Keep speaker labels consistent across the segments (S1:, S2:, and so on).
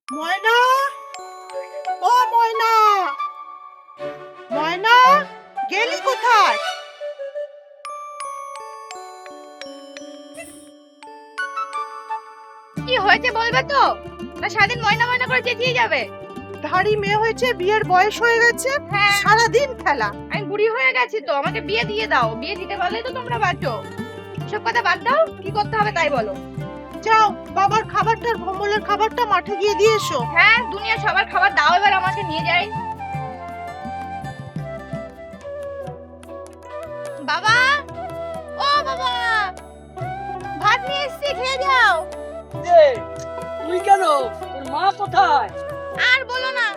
S1: ময়না, ও ময়না, ময়না, গেলি কোথায়?
S2: কি হয়েছে বলবে তো? না সারাদিন ময়না ময়না করে চেঁচিয়ে যাবে?
S1: ধাড়ি মেয়ে হয়েছে, বিয়ের বয়স হয়ে গেছে,
S2: হ্যাঁ,
S1: সারাদিন খেলা।
S2: আমি বুড়ি হয়ে গেছি তো, আমাকে বিয়ে দিয়ে দাও। বিয়ে দিতে পারলেই তো তোমরা বাঁচো। সব কথা বাদ দাও, কি করতে হবে তাই বলো।
S1: যাও, বাবার খাবারটা আর ভোমলের খাবারটা মাঠে গিয়ে দিয়ে এসো।
S2: হ্যাঁ, দুনিয়া সবার খাবার দাও, এবার আমাকে নিয়ে যাই। বাবা, ও বাবা, ভাত নিয়ে এসেছি, খেয়ে যাও।
S3: তুই কেন? তোর মা কোথায়?
S2: আর বলো না,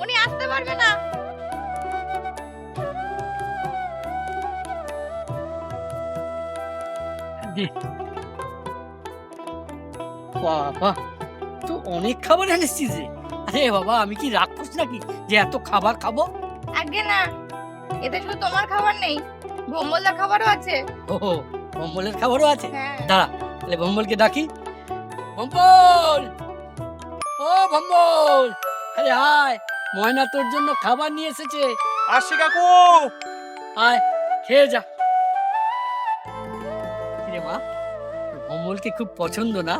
S2: উনি আসতে পারবে না।
S3: বাবা, তো অনেক খাবার এনেছিস রে। আরে বাবা, আমি কি রাক্ষস নাকি যে এত খাবার খাবো?
S2: আগে না, এতে শুধু তোমার খাবার নেই, ভোম্বলদার খাবারও আছে।
S3: ও, ভম্বলের খাবারও আছে।
S2: হ্যাঁ,
S3: দাঁড়া, তাহলে ভম্বলকে ডাকি। ভম্বল, ও ভম্বল, আরে আয়, ময়না তোর জন্য খাবার নিয়ে এসেছে।
S4: আসি কাকু।
S3: আয়, খেয়ে যা। কিরে মা, ভম্বলকে খুব পছন্দ না?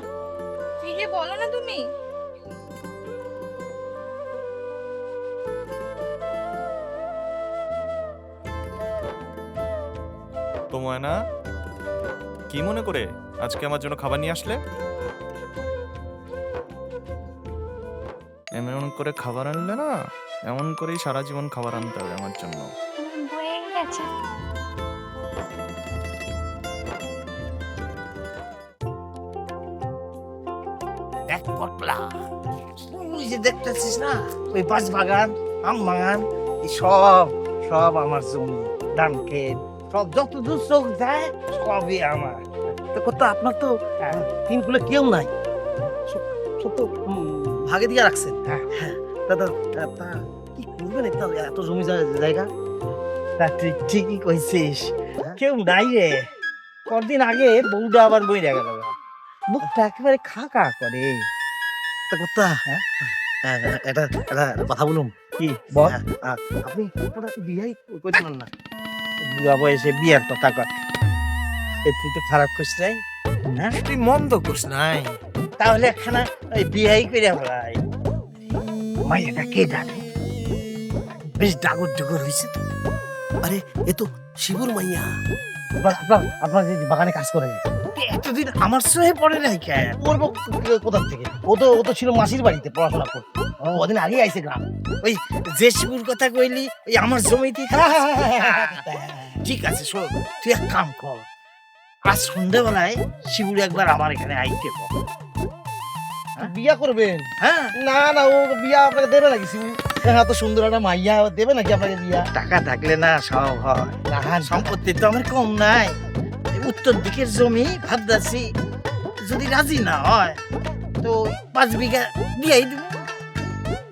S2: কি যে বলো না তুমি।
S4: তো ময়না, কি মনে করে আজকে আমার জন্য খাবার নিয়ে আসলে? এমন করে খাবার আনলে না, এমন করেই সারা জীবন খাবার আনতে হবে আমার জন্য।
S2: হয়ে গেছে।
S5: দেখ পটলা, তুই যে দেখতেছিস না, ওই বাঁশ বাগান, আম বাগান, এই সব সব আমার জমি, ধান ক্ষেত, সব যত দূর চোখ যায় সবই আমার। তো কত আপনার তো তিন কুলে কেউ নাই, সব তো ভাগে দিয়ে রাখছেন। হ্যাঁ হ্যাঁ, দাদা তা কি করবেন এত জমি জায়গা? তা তুই ঠিকই কইছিস, কেউ নাই রে। কদিন আগে বউটা আবার বই দেখা গেল, মুখটা একেবারে খা খা করে। তা কথা এটা কথা বলুন কি বল, আপনি বিয়াই করছেন না, বুড়া বয়সে বিয়ার কথা কর, তুই তো খারাপ করছিস নাই না, তুই মন্দ করছিস নাই, তাহলে একখানা ওই বিয়াই করে ফেলাই। মাইয়াটা কে জানে, বেশ ডাগর ডুগর হয়েছে তো। আরে এ তো শিবুর মাইয়া। আপনার যে বাগানে কাজ করে এতদিন আমার সঙ্গে পড়ে নাই, পড়বো কোথা থেকে? ও তো ছিল মাসির বাড়িতে পড়াশোনা করতে, ওদিন আগে আইছে গ্রাম। ওই যে শিবুর কথা কইলি, ওই আমার জমিতে। ঠিক আছে শোন, তুই এক কাম কর, আজ সন্ধ্যাবেলায় শিবুর একবার আমার এখানে আইতে কর। বিয়া করবেন? হ্যাঁ। না না, ও বিয়া আপনাকে দেবে নাকি? শিবু এত সুন্দর একটা মাইয়া দেবে নাকি আপনাকে বিয়া? টাকা থাকলে না সব হয়, সম্পত্তি তো আমার কম নাই। উত্তর দিকের জমি ভাবদাসি, যদি রাজি না হয় তো 5 বিঘা দিয়াই দিব।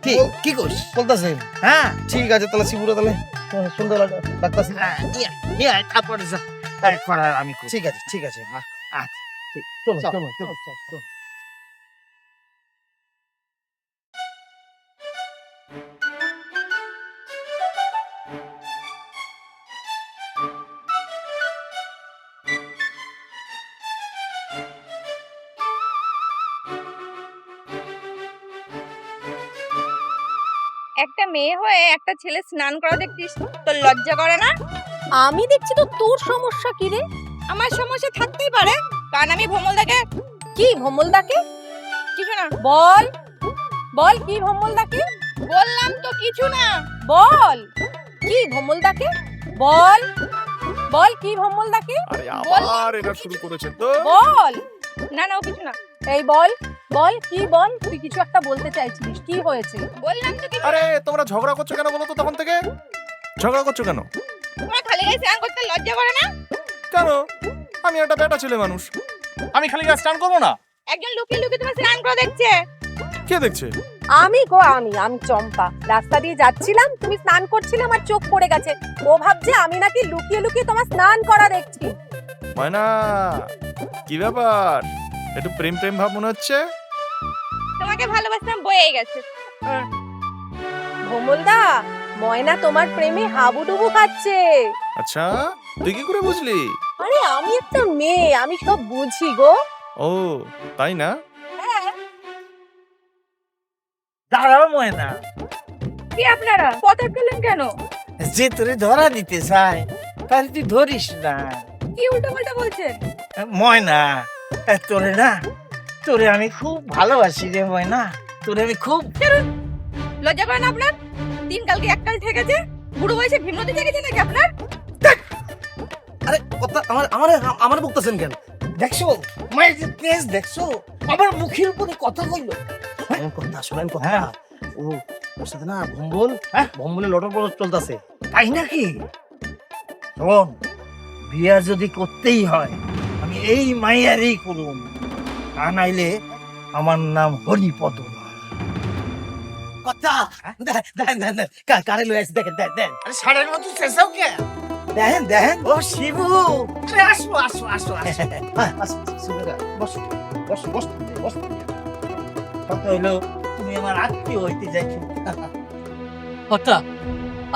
S5: ঠিক কি কইস বলতাছেন? হ্যাঁ ঠিক আছে, তাহলে শিবুরা তাহলে সুন্দর ডাক্তারছি। হ্যাঁ নিয়ে আয়, তারপরে যা করার আমি। ঠিক আছে ঠিক আছে, আচ্ছা ঠিক, চলো চলো চলো চলো।
S2: একটা মেয়ে হয়ে একটা ছেলে স্নান করা দেখছিস, তোর লজ্জা করে না?
S6: আমি দেখছি তো তোর সমস্যা কি রে?
S2: আমার সমস্যা থাকতেই পারে, কারণ আমি ভোমলদাকে।
S6: কি ভম্বলদাকে?
S2: কিছু না,
S6: বল বল, কি ভম্বলদাকে?
S2: বললাম তো কিছু না।
S6: বল কি ভম্বলদাকে? বল বল কি ভম্বলদাকে?
S4: আরে আবার এটা শুরু করেছে তো।
S6: বল।
S2: না না, ও কিছু না।
S6: এই বল বল, কি বল, তুই কিছু একটা বলতে চাইছিস, কি হয়েছে?
S2: বললাম তো কিছু।
S4: আরে তোমরা ঝগড়া করছো কেন বলো তো? তখন থেকে ঝগড়া করছো কেন?
S2: তোমার খালি গায়ে স্নান করতে লজ্জা করে না?
S4: কেন? আমি একটা বেটা ছেলে মানুষ, আমি খালি গায়ে স্নান করবো না?
S2: একজন লুকিয়ে লুকিয়ে তোমার স্নান করা দেখছে।
S4: কে দেখছে?
S6: আমি গো, আমি চম্পা, রাস্তা দিয়ে যাচ্ছিলাম, তুমি স্নান করছিলে, আমার চোখ পড়ে গেছে। ও ভাবছে আমি নাকি লুকিয়ে লুকিয়ে তোমার স্নান করা দেখছি।
S4: ময়না, কি ব্যাপার? একটু প্রেম প্রেম ভাব মনে হচ্ছে।
S2: তোমাকে ভালোবাসতাম বয়ে গেছে।
S6: ভোমলদা, ময়না তোমার প্রেমে হাবুডুবু খাচ্ছে।
S4: আচ্ছা, তুই কি করে বুঝলি?
S6: আরে আমি একটা মেয়ে, আমি সব বুঝি গো।
S4: ও তাই না?
S5: দাঁড়াও ময়না,
S2: কি আপনারা পথ আটকালেন কেন?
S5: যে তোরে ধরা দিতে চায় তাহলে তুই ধরিস না।
S2: কি উল্টোপাল্টা বলছেন?
S5: ময়না, তোরে না, তোরে আমি খুব ভালোবাসি রে ময়না, তোরে আমি খুব।
S2: লজ্জা করেন আপনার? দিনকালকে এককাল ঠেকেছে, বুড়ো বয়সে ভিন্নতে ঠেকেছে নাকি আপনার?
S7: আরে কথা আমার বলতেছেন কেন?
S5: দেখছো মায়ের যে তেজ দেখছো, আমার মুখের উপরে কথা কইলো।
S7: শোনেন কথা, শোনেন কথা।
S5: হ্যাঁ,
S7: ও ওর সাথে না ভম্বল,
S5: হ্যাঁ?
S7: ভম্বলের লটর পটর চলতেছে।
S5: তাই নাকি? শোন, বিয়া যদি করতেই হয় আমি এই মাইয়ারই করুম, তা নাইলে আমার নাম হরিপদ না।
S7: কথা দেন কারে লয়ে আসি, দেখেন দেন।
S5: আরে ষাঁড়ের মতো চেঁচাও কে? দেখেন দেখেন, ও শিবু, আরে আসো আসো আসো আসো।
S7: হ্যাঁ আসুন শুনে
S5: বসো বসো বসো বসো। কথা হইলো তুমি আমার আত্মীয় হইতে যাইছো।
S3: কথা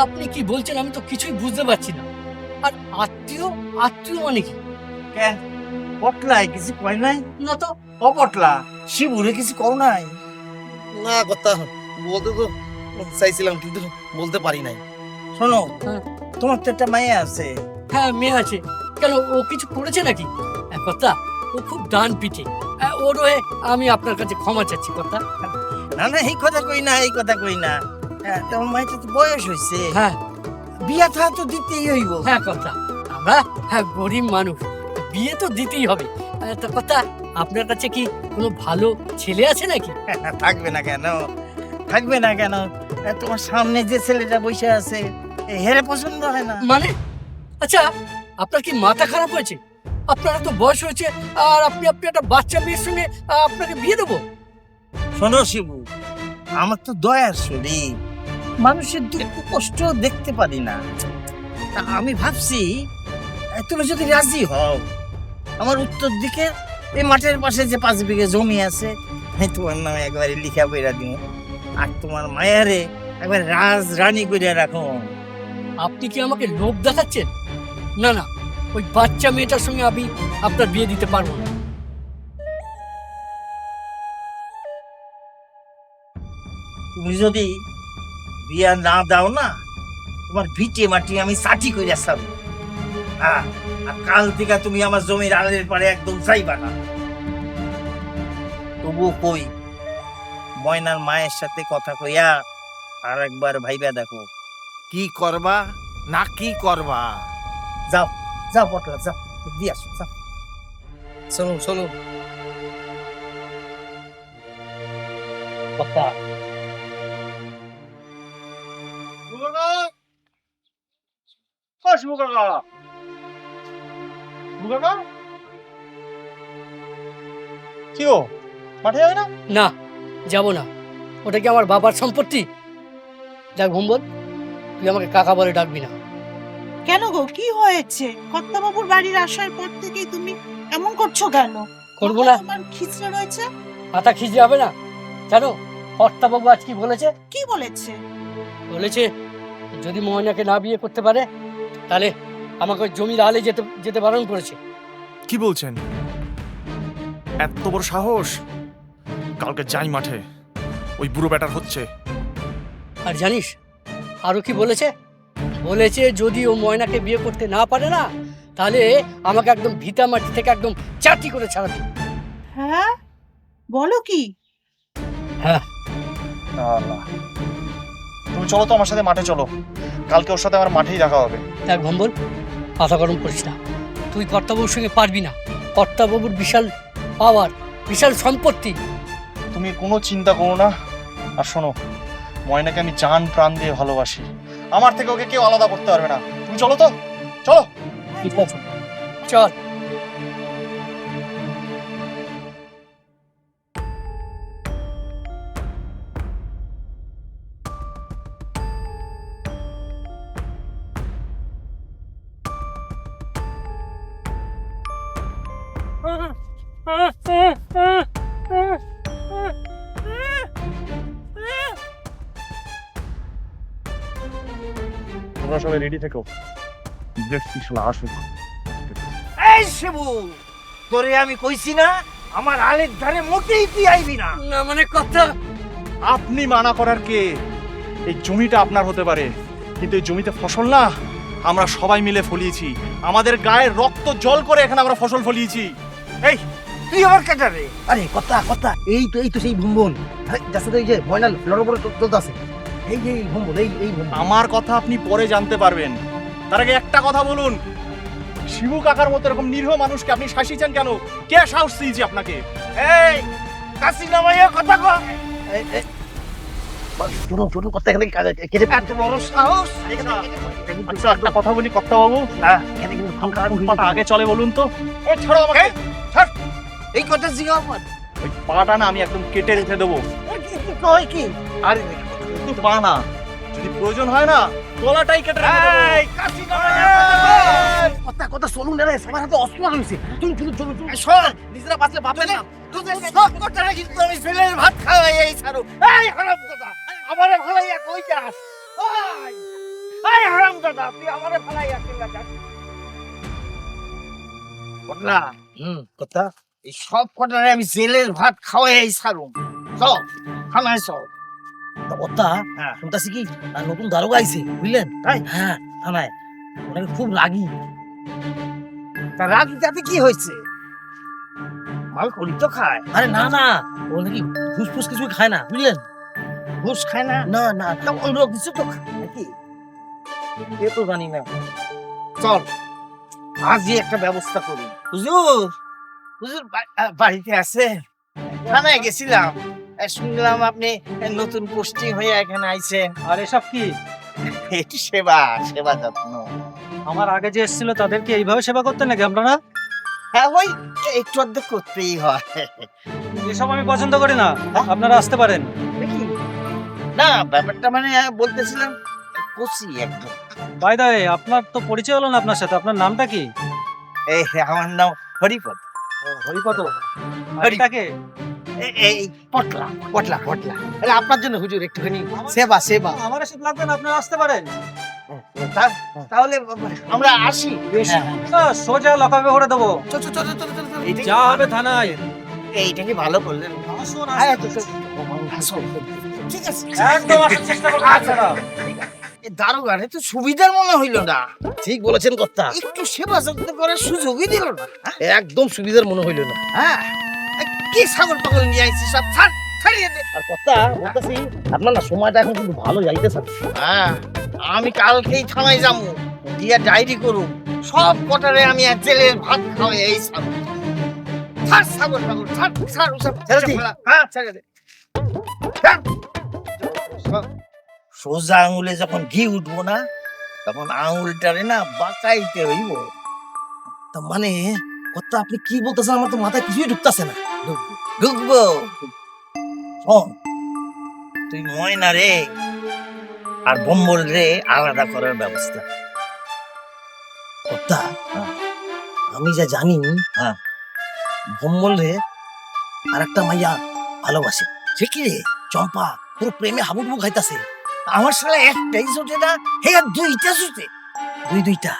S3: আপনি কি বলছেন আমি তো কিছুই বুঝতে পারছি না। আর আত্মীয় আত্মীয় মানে কি?
S5: কেন পটলাই কিছু কয় নাই?
S3: না তো।
S5: অপটলা শিবুরে কিছু কও নাই?
S7: না কথা বলতে তো চাইছিলাম কিন্তু বলতে পারি নাই।
S5: শোনো,
S3: হ্যাঁ।
S5: তোমার তো একটা মাইয়া আছে।
S3: হ্যাঁ মেয়ে আছে, কেন ও কিছু করেছে নাকি? কথা ও খুব ডান পিঠে, ওর হয়ে আমি আপনার কাছে ক্ষমা চাচ্ছি কথা।
S5: না না, এই কথা কই না, এই কথা কই না। হ্যাঁ, তোমার মাইটা তো বয়স হয়েছে,
S3: হ্যাঁ
S5: বিয়া থা তো দিতেই হইব।
S3: হ্যাঁ কথা, আমরা গরিব মানুষ, বিয়ে তো দিতেই হবে। তা কথা আপনার কাছে কি কোনো ভালো ছেলে আছে নাকি?
S5: থাকবে না কেন, থাকবে না কেন? তোমার সামনে যে ছেলেটা বসে আছে হেরে পছন্দ হয় না?
S3: মানে আচ্ছা, আপনার কি মাথা খারাপ হয়েছে? আপনার তো বয়স হয়েছে আর আপনি একটা বাচ্চা মেয়ের সঙ্গে আপনাকে বিয়ে দেবো?
S5: শোনো শিবু, আমার তো দয়ার শরীর, মানুষের দুঃখ কষ্ট দেখতে পারি না। তা আমি ভাবছি তুমি যদি রাজি হও, আমার উত্তর দিকে এই মাঠের পাশে যে 5 বিঘে জমি আছে, আমি তোমার নামে একবারে লিখা বইরা দিব, আর তোমার মায়ারে একবার রাজ রানী কইরা রাখো।
S3: আপনি কি আমাকে লোভ দেখাচ্ছেন? না না, ওই বাচ্চা মেয়েটার সঙ্গে আমি আপনার বিয়ে দিতে পারবো না।
S5: তুমি যদি বিয়া না দাও না, তোমার ভিটে মাটি আমি সাটি কইরা ছাড়ব। আর কাল থেকে তুমি আমার জমির আলের পারে একদম চাইবা না। তবুও কই, ময়নার মায়ের সাথে কথা কইয়া আর একবার ভাইবা দেখো কি করবা না কি করবা। যাও যাও পটলা, যাও দিয়ে আসো, যাও।
S7: চলুন চলুন।
S5: কথা
S7: কি গো, মাঠে যাবে না?
S3: না, যাব না। ওটা কি আমার বাবার সম্পত্তি? যাক ভম্বল, তুই আমাকে কাকা বলে ডাকবি না।
S1: কেন গো, কি হয়েছে? কর্তাবাবুর বাড়ির আসার পর থেকেই তুমি এমন করছো কেন?
S3: করবো না?
S1: তোমার খিচড়ে রয়েছে।
S3: মাথা খিচে হবে না কেন? কর্তাবাবু আজ কি বলেছে?
S1: কি বলেছে?
S3: বলেছে যদি ময়নাকে না বিয়ে করতে পারে তাহলে আমাকে ওই জমির আলে যেতে যেতে বারণ করেছে।
S4: কি বলছেন? এত বড় সাহস! কালকে যাই মাঠে, ওই বুড়ো ব্যাটার হচ্ছে।
S3: আর জানিস আরো কি বলেছে? বলেছে যদি ও ময়নাকে বিয়ে করতে না পারে না, তাহলে আমাকে একদম ভিটা মাটি থেকে একদম চাটি করে ছাড়াবে।
S1: হ্যাঁ, বলো কি?
S3: হ্যাঁ,
S7: তুমি চলো তো আমার সাথে মাঠে চলো, কালকে ওর সাথে আমার মাঠেই দেখা হবে।
S3: দেখ ভম্বল, মাথা গরম করিস না। তুই কর্তাবাবুর সঙ্গে পারবি না। কর্তাবাবুর বিশাল পাওয়ার, বিশাল সম্পত্তি।
S7: তুমি কোনো চিন্তা করো না। আর শোনো, ময়নাকে আমি জান প্রাণ দিয়ে ভালোবাসি, আমার থেকে ওকে কেউ আলাদা করতে পারবে না। তুমি চলো তো, চলো।
S3: ঠিক আছে, চল।
S7: তোমরা সবাই রেডি থেকো, দেখছি শালা আসুক।
S5: এই শিবু, তোরে আমি কইছি না আমার আলের ধারে মোটেই তুই আইবি না।
S3: না মানে কথা,
S7: আপনি মানা করার কে? এই জমিটা আপনার হতে পারে, কিন্তু এই জমিতে ফসল না আমরা সবাই মিলে ফলিয়েছি। আমাদের গায়ে রক্ত জল করে এখানে আমরা ফসল ফলিয়েছি।
S5: এই তুই আমার কাটারে। আরে কথা কথা, এই তো সেই ভুম্বন যার সাথে এই যে ময়না লড়ার উপরে চলতে আছে, এই যে এই ভুম্বন, এই ভুম্বন।
S7: আমার কথা আপনি পরে জানতে পারবেন, তার আগে একটা কথা বলুন, শিবু কাকার মতো এরকম নিরীহ মানুষকে আপনি শাসিয়েছেন কেন? কে সাহস দিয়েছে আপনাকে?
S5: এই কাশি নামাইয়া কথা কয়। শুনো শুনো, কথা এখানে কেটে এত বড় সাহস।
S7: আচ্ছা একটা কথা বলি কর্তা বাবু,
S5: এখানে কিন্তু ফোন করা
S7: পাটা আগে চলে বলুন তো। এ ছাড়ো আমাকে,
S5: এই কথা জিগাও মত।
S7: ওই পাটা না আমি একদম কেটে রেখে দেবো।
S5: কই কি?
S7: আরে একটু পা না, যদি প্রয়োজন হয় না গলাটাই কেটে রেখে দেবো।
S5: এই কাশি নামাইয়া কথা কথা চলুন না রে, সবার হাতে অস্ত্র রয়েছে। চলুন চলুন চলুন চলুন। শোন, নিজেরা বাঁচলে বাপে না। তোদের সব কথাটা কিন্তু আমি ছেলের ভাত খাওয়াই এই ছাড়ো। এই হারামজাদা, আমারে ভালাইয়া কই যাস? এই হারামজাদা, তুই আমারে ভালাইয়া কই যাস? বটলা, কথা এই সব কথারে আমি জেলের ভাত খাওয়াই এই ছাড়ুম। চল থানায় চল।
S8: কথা
S5: হ্যাঁ।
S8: শুনতেছি কি নতুন দারোগা আইছে বুঝলেন? হ্যাঁ থানায়, ওনাকে খুব রাগী।
S5: তা রাগ তাতে কি হয়েছে? মাল করি তো খায়।
S8: আরে না না, ও নাকি ঘুষ ফুস কিছু খায় না বুঝলেন?
S5: ঘুষ খায় না?
S8: না না,
S5: তা অন্য কিছু তো খায় নাকি?
S8: এ তো জানি না।
S5: চল আজই একটা ব্যবস্থা করি। হুজুর, হুজুর বাড়িতে আছে? থানায় গেছিলাম, শুনলাম আপনি নতুন পোস্টিং হয়ে এখানে আইছেন।
S9: আর এসব কি?
S5: একটু সেবা সেবা যত্ন।
S9: আমার আগে যে এসেছিল তাদেরকে এইভাবে সেবা করতে নাকি আপনারা?
S5: হ্যাঁ ওই একটু অর্ধেক করতেই হয়।
S9: এসব আমি পছন্দ করি না, আপনারা আসতে পারেন।
S5: দেখি না, ব্যাপারটা মানে বলতেছিলাম কচি একদম।
S9: বাই দা ওয়ে, আপনার তো পরিচয় হলো না আপনার সাথে। আপনার নামটা কি?
S5: এই আমার নাম হরিপদ।
S9: হরিপদ। হরিটাকে
S5: এই পটলা পটলা পটলা। তাহলে আপনার জন্য হুজুর একটুখানি সেবা সেবা।
S9: আমার এসব লাগবে না, আপনারা আসতে পারেন।
S5: তাহলে আমরা আসি।
S9: সোজা লকাপে ভরে দেবো, যা হবে থানায়।
S5: এইটা কি ভালো করলেন?
S9: আসুন,
S5: হ্যাঁ,
S9: আসুন।
S5: ঠিক আছে,
S9: একদম আসার চেষ্টা করবেন আপনারা।
S5: দারোগারে তো সুবিধার মনে হইল না।
S8: ঠিক বলেছেন কর্তা,
S5: একটু সেবা যত্ন করার সুযোগই দিল না।
S8: একদম সুবিধার মনে হইল না।
S5: হ্যাঁ, কি ছাগল পাগল নিয়ে আইছি সব ছাড়, ছাড়িয়ে দে।
S8: আর কর্তা বলতেছি, আপনার না সময়টা এখন কিন্তু ভালো যাইতেছে।
S5: হ্যাঁ, আমি কালকেই থানায় যাবো, দিয়া ডায়েরি করুম, সব কটারে আমি এক জেলের ভাত খাওয়াই এই ছাগল। ছাড় ছাগল পাগল, ছাড় ছাড় ওসব ছেড়ে দে। হ্যাঁ ছেড়ে দে। ছাড়। সোজা আঙুলে যখন ঘি উঠবো না, তখন আঙুলটারে না বাঁকাইতে হইব।
S8: তার মানে কর্তা আপনি কি বলতেছেন, আমার তো মাথায় কিছুই ঢুকতেছে না।
S5: ঢুকবো। শোন, তুই ময়না রে আর বম্বল রে আলাদা করার ব্যবস্থা।
S8: কর্তা আমি যা জানি,
S5: হ্যাঁ,
S8: ভম্বল রে আর একটা মাইয়া ভালোবাসে। সে কি রে, চম্পা, পুরো প্রেমে হাবুডুবু খাইতাছে।
S5: আমার সালা একটাই জোটে না, হে আর দুইটা জোটে।
S8: দুইটা।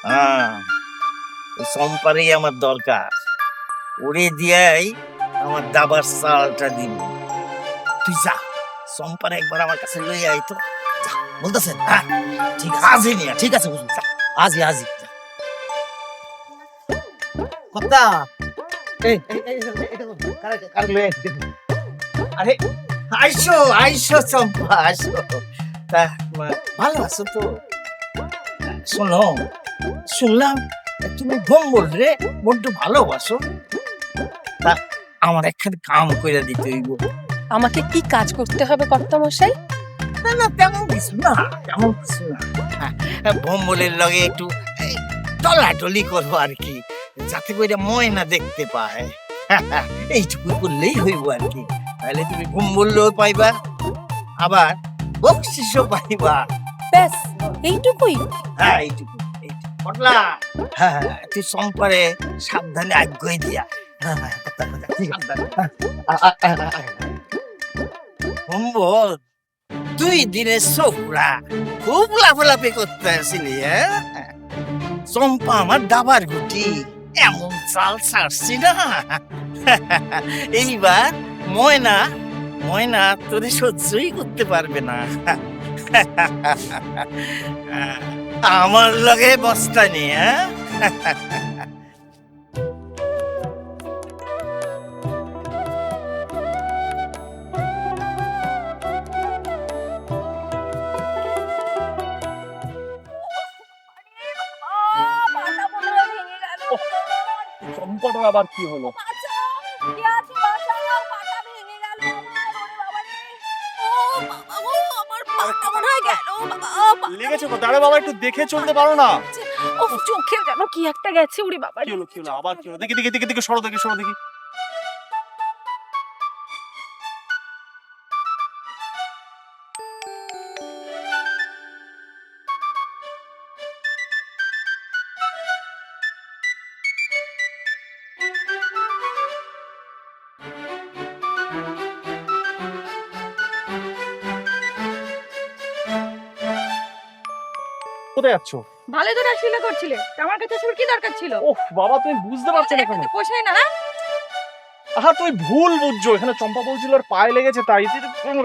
S5: হ্যাঁ, ওই চম্পারেই আমার দরকার। ওরে দিয়াই আমার দাবার চালটা দিব। তুই যা, চম্পারে একবার আমার কাছে লই আই তো।
S8: বলতেছেন?
S5: হ্যাঁ,
S8: ঠিক আছে,
S5: আজই নিয়ে
S8: ঠিক আছে হুজুর, আজই আজই। কর্তা
S5: আরে আইসো আইসো চম্পা, আইসো। তা ভালো আছো তো? শোনো, শুনলাম তুমি ভম্বল রে বড্ড ভালোবাসো। তা আমার একখানে কাম কইরা দিতে হইব।
S6: আমাকে কি কাজ করতে হবে কর্তা মশাই?
S5: না না, তেমন কিছু না, তেমন কিছু না। ভম্বলের লগে একটু টলাটলি করবো আর কি, যাতে করে ময়না দেখতে পায়। এইটুকু করলেই হইব আর কি। তাহলে তুমি ভম্বলও পাইবা, আবার বকশিসও পাইবা।
S6: ব্যাস এইটুকুই?
S5: হ্যাঁ, এইটুকু। পটলা, হ্যাঁ তুই সম্পারে সাবধানে আগ্রহ দিয়া। ভম্বল, 2 দিনের সোহরা খুব লাফালাফি করতে আসিলি, হ্যাঁ? চম্পা আমার দাবার গুটি, এমন চাল ছাড়ছি না। এইবার ময়না ময়না তোরে সহ্যই করতে পারবে না। আমার লগে বস্তা নিয়ে, হ্যাঁ?
S6: পাটা মনে হয় ভেঙে গেল।
S7: চম্পাটা আবার কি হলো?
S6: বাঁচাও, কে আছে বাঁচাও, পাটা ভেঙে গেল আমার, ওরে বাবা রে। ও বাবা গো, আমার পাটা মনে হয় গেল বাবা।
S7: লেগেছে কোথায়? আরে বাবা একটু দেখে চলতে পারো না?
S6: ও চোখে যেন কি একটা গেছে, ওরে বাবা
S7: কি হলো কি হলো আবার কি হলো? দেখি দেখি দেখি দেখি, সরো দেখি সরো দেখি। কোথায় যাচ্ছ?
S2: ভালো তো রাশিলা করছিলে, আমার কাছে আসলে কি দরকার ছিল?
S7: ওহ বাবা, তুমি বুঝতে পারছো না কেন?
S2: পোষায় না না?
S7: আহা, তুমি ভুল বুঝছো। এখানে চম্পা বলছিল ওর পায়ে লেগেছে, তাই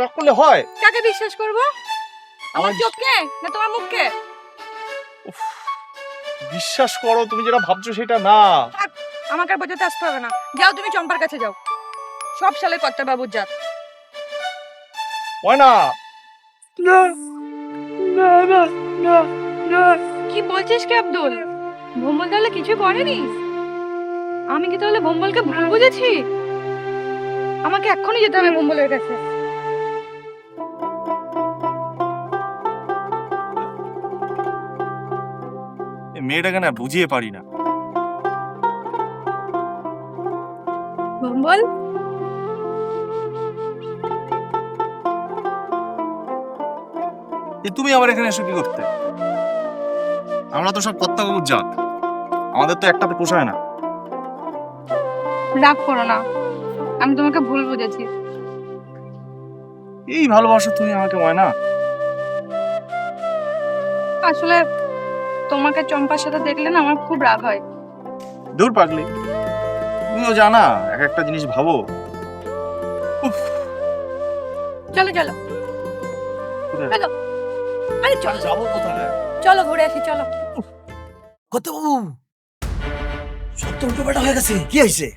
S7: রাগ করলে হয়?
S2: কাকে বিশ্বাস করব? আমার চোখকে না তোমার মুখকে?
S7: বিশ্বাস করো, তুমি যেটা ভাবছো সেটা না।
S2: আমাকে আর বোঝাতে আসতে হবে না, যাও তুমি চম্পার কাছে যাও। সব সালে কর্তা বাবুর জাত।
S7: ময়না,
S2: কি বলছিস কি আব্দুল? ভম্বল তাহলে কিছু করেনি? আমি কি তাহলে ভম্বলকে ভুল বুঝেছি? আমাকে এক্ষুনি যেতে হবে ভম্বলের কাছে।
S7: এই মেয়েটাকে না বুঝিয়ে পারি না।
S2: ভম্বল,
S7: তুমি আবার এখানে এসে কি করতে? আমরা তো সব কর্তা বাবুর জাত, আমাদের তো একটাতে পোষায় না।
S2: রাগ করো না, আমি তোমাকে ভুল বুঝেছি।
S7: এই ভালোবাসো তুমি আমাকে, ময়না?
S2: আসলে তোমাকে চম্পার সাথে দেখলে না আমার খুব রাগ হয়।
S7: দূর পাগলি, তুমিও জানা এক একটা জিনিস ভাবো। উফ,
S2: চলো চলো
S7: কোথায়?
S2: চলো, আরে চলো
S7: যাবো কোথায়?
S2: চলো ঘুরে আসি চলো।
S8: কত বাবু, সত্য উল্টো পাল্টা হয়ে গেছে। কি হয়েছে?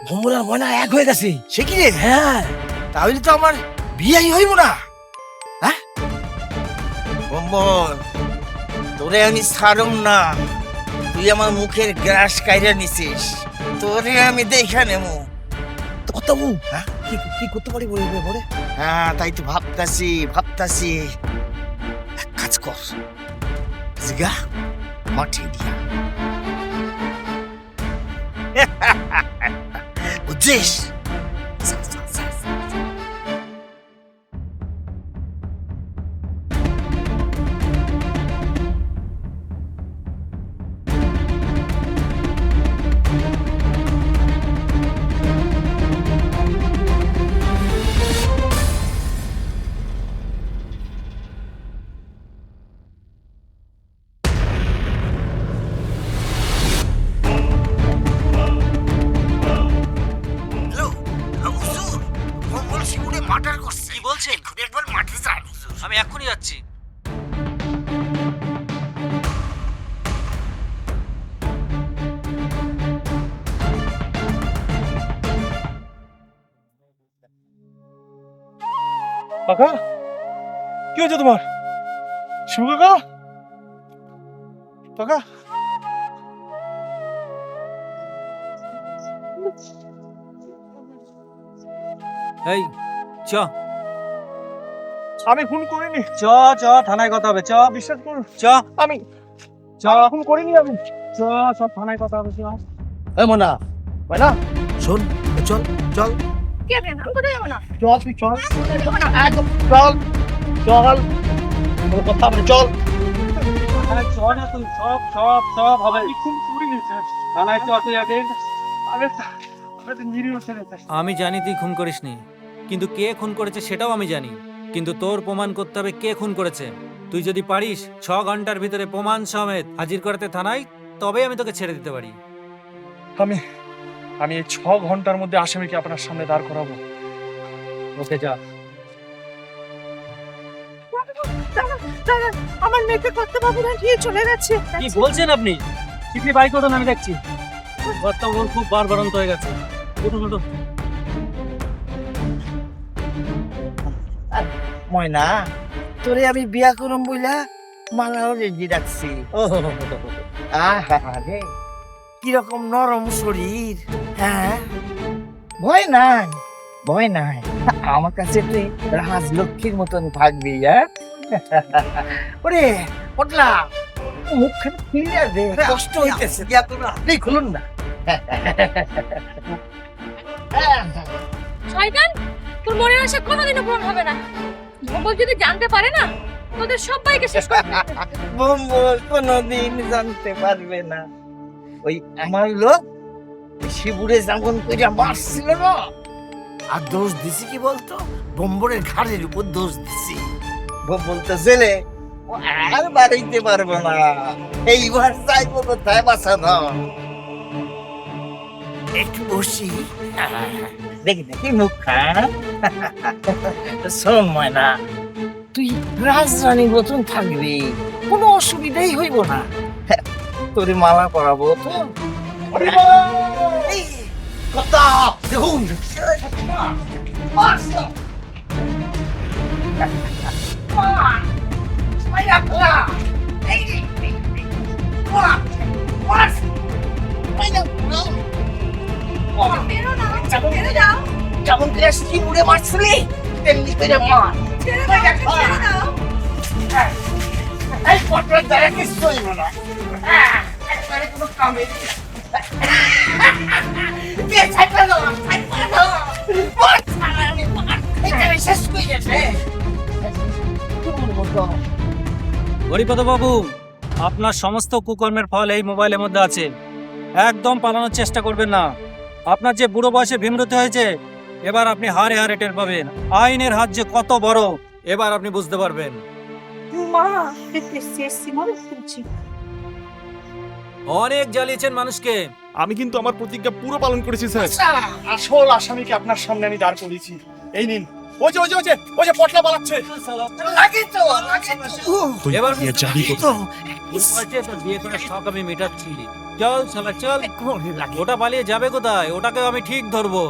S8: ভম্বল আর ময়না এক হয়ে গেছে। সে কি রে? হ্যাঁ, তাহলে তো আমার বিয়াই হইব না। হ্যাঁ,
S5: ভম্বল, তোরে আমি ছাড়ুম না। তুই আমার মুখের গ্রাস কাইরা নিছিস, তোরে আমি দেখা নেবো।
S8: তো কত বাবু, হ্যাঁ কি কি করতে পারি বলে বলে?
S5: হ্যাঁ, তাই তো ভাবতাছি। এক কাজ কর, জিগা মাঠে দিয়া বুঝছিস? মার্ডার করছে।
S9: কি বলছেন?
S5: একবার মাঠে যান।
S9: আমি এক্ষুনি যাচ্ছি।
S7: কাকা, কি হয়েছে তোমার? শিবু কাকা, কাকা,
S9: এই চ
S7: আমি খুন করিনি।
S9: চ চ থানায় কথা হবে। চ
S7: বিশ্বাস করুন,
S9: চ
S7: আমি
S9: চ
S7: খুন করিনি। আমি
S9: চ সব থানায় কথা হবে। চ
S8: এই ময়না,
S7: ময়না,
S8: শোন, চল চল
S2: কি আছে? আমি কোথায় যাবো না?
S7: চল তুই চল,
S2: কোথায় যাবো না?
S7: একদম চল চল, কোনো কথা হবে না, চল।
S9: থানায় চ না তুই, সব সব সব হবে।
S7: আমি খুন করিনি স্যার।
S9: থানায় চ তুই আগে।
S7: আমি তো নিরীহ ছেলে স্যার।
S9: আমি জানি তুই খুন করিসনি, কিন্তু কে খুন করেছে সেটাও আমি জানি। কিন্তু তোর প্রমাণ করতে হবে কে খুন করেছে। তুই যদি পারিস 6 ঘন্টার ভিতরে প্রমাণ সমেত হাজির করতে থানায়, তবেই আমি তোকে ছেড়ে দিতে পারি।
S7: আমি আমি এই 6 ঘন্টার মধ্যে আসামিকে আপনার সামনে দাঁড় করাবো।
S9: ওকে যা।
S1: আমার মেয়েকে কর্তাবাবুরা নিয়ে চলে গেছে।
S9: কি বলছেন আপনি? শিগগিরই বাইক করুন, আমি দেখছি। কর্তাবাবুর খুব বারবারন্ত হয়ে গেছে। উঠুন উঠুন।
S5: ময়না, তোরে আমি বিয়া করম বইলা মালাও রেডি রাখছি। আহারে, কিরকম নরম শরীর। হ্যাঁ, ভয় নাই, ভয় নাই। আমার কাছে তুই রাজলক্ষ্মীর মতন থাকবি। হ্যাঁ, ওরে পটলা, মুখখানে খুলে দে, কষ্ট হইতেছে। এই খুলুন না।
S2: শয়তান, তোর মনের আশা কোনোদিনও পূরণ হবে না। ভম্বল যদি জানতে পারে না, তোদের সবাইকে শেষ করে দেবে।
S5: বম্বল কোনদিন জানতে পারবে না। ওই আমার লোক শিবুরে যেমন কইরা মারছিল না, আর দোষ দিছি কি বলতো, বম্বরের ঘাড়ের উপর দোষ দিছি। বম্বল তো জেলে, ও আর বাড়াইতে পারবে না। এইবার চাইবো কোথায় বাঁচানো। একটু বসি, দেখি দেখি মুখখান। শোন ময়না, তুই রাজরানীর মতন থাকবি, কোনো অসুবিধাই হইব না। তোরে মালা করাবো তো। এই, কথা, দেখুন। যেমন করে শিবুরে মারছিলি তেমনি করে মার। এই পটল দ্বারা কিছু হইব না। একবারে কোনো কামে
S9: হরিপদ বাবু, আপনার সমস্ত কুকর্মের ফল এই মোবাইলের মধ্যে আছে। একদম পালানোর চেষ্টা করবেন না। আপনার যে বুড়ো বয়সে ভীমরতি হয়েছে, এবার আপনি হারে হারে টের পাবেন আইনের হাত যে কত বড়, এবার আপনি বুঝতে পারবেন।
S1: মা, শেষছি মনে শুনছি।
S9: অনেক জ্বালিয়েছেন মানুষকে।
S4: আমি কিন্তু আমার প্রতিজ্ঞা পুরো পালন করেছি স্যার।
S7: আসল আসামিকে আপনার সামনে আমি দাঁড় করিয়েছি। এই নিন। ওই যে ওই যে ওই যে ওই যে পটলা পালাচ্ছে।
S9: এবার
S4: এ জানি
S9: বুঝতে পারছি তোর বিয়ে করে শখ আমি মেটাচ্ছি। চল শালা চল। ওটা পালিয়ে যাবে কোথায়? ওটাকে আমি ঠিক ধরবো।